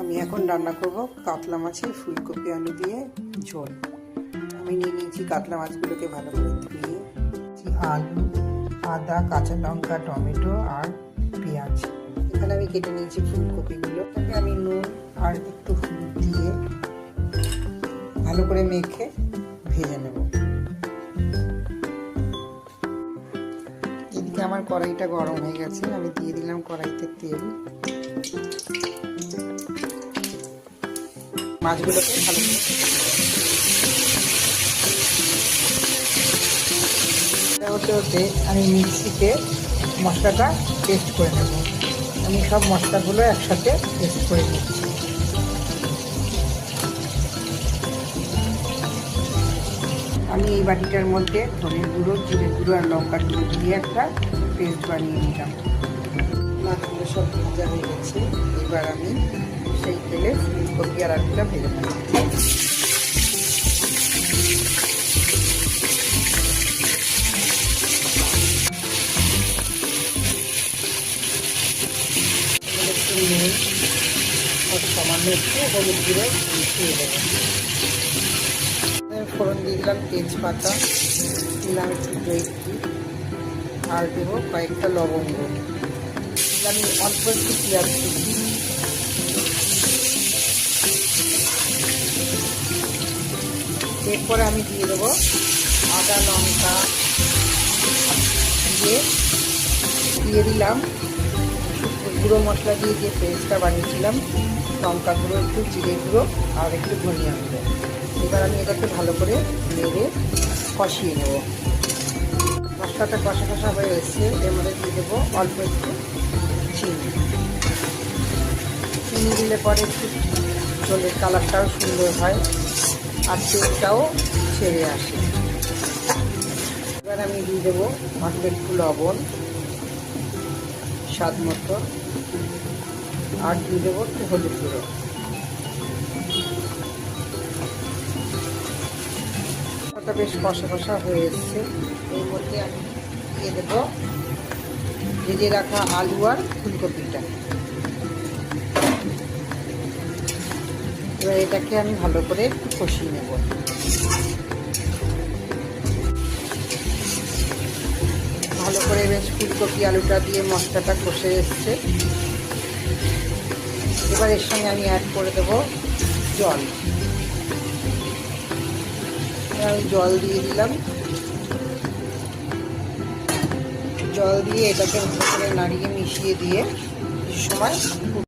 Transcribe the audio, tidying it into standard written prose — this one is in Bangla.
আমি এখন রান্না করব কাতলা মাছের ফুলকপি আলু দিয়ে ঝোল। আমি নিয়ে নিয়েছি কাতলা মাছগুলোকে ভালো করে ধুয়ে, আলু, আদা, কাঁচা লঙ্কা, টমেটো আর পেঁয়াজ। এখানে আমি কেটে নিয়েছি ফুলকপিগুলো। আমি নুন আর একটু হলুদ দিয়ে ভালো করে মেখে ভেজে নেব। এদিকে আমার কড়াইটা গরম হয়ে গেছে, আমি দিয়ে দিলাম কড়াইতে তেল। মাছগুলোকে ভালো হতে হতে আমি মিক্সিতে মশলাটা পেস্ট করে নেব। আমি সব মশলাগুলো একসাথে পেস্ট করে নিচ্ছি। আমি এই বাটিটার মধ্যে ধনের গুঁড়ো, জিরে গুঁড়ো আর লঙ্কার গুঁড়ো দিয়ে একটা পেস্ট বানিয়ে নিলাম। মাছগুলো সব ভাজা হয়ে গেছে, এবার আমি সেই তেলে ফুলকপি আর আলুটা ভেজে নেব। একটু নুন আর সামান্য একটু হলুদ গুঁড়ো মিশিয়ে দেবো। ফোড়ন দিয়ে দিলাম তেজপাতা, দিলাম একটু জয়িত্রী আর দেবো কয়েকটা লবঙ্গ। আমি অল্প একটু পেঁয়াজ কুচি, এরপরে আমি দিয়ে দেবো আদা লঙ্কা দিয়ে দিলাম গুঁড়ো মশলা দিয়ে যে পেস্টটা বানিয়েছিলাম, লঙ্কা গুঁড়ো, একটু জিরে গুঁড়ো আর একটু ধনিয়া গুঁড়ো। এবার আমি এটাকে ভালো করে নেড়ে কষিয়ে নেব। মশলাটা কষা কষা হয়ে এসছে, এর মধ্যে দিয়ে দেবো অল্প একটু চিনি। চিনি দিলে পরে একটু ঝোলের কালারটাও সুন্দর হয় আর তেলটাও ছেড়ে আসে। এবার আমি দিয়ে দেবো অল্প একটু লবণ স্বাদ মতো আর দিয়ে দেবো একটু হলুদ গুঁড়ো। ওটা বেশ কষা কষা হয়ে এসছে, এর মধ্যে আমি দিয়ে দেবো ভেজে রাখা আলু আর ফুলকপিটা। এবার এটাকে আমি ভালো করে একটু কষিয়ে নেব। ভালো করে বেশ ফুলকপি আলুটা দিয়ে মশলাটা কষে এসছে। এবার এর সঙ্গে আমি অ্যাড করে দেবো জল। আমি জল দিয়ে দিলাম। জল দিয়ে এটাকে ভালো করে নাড়িয়ে মিশিয়ে দিয়ে কিছু সময়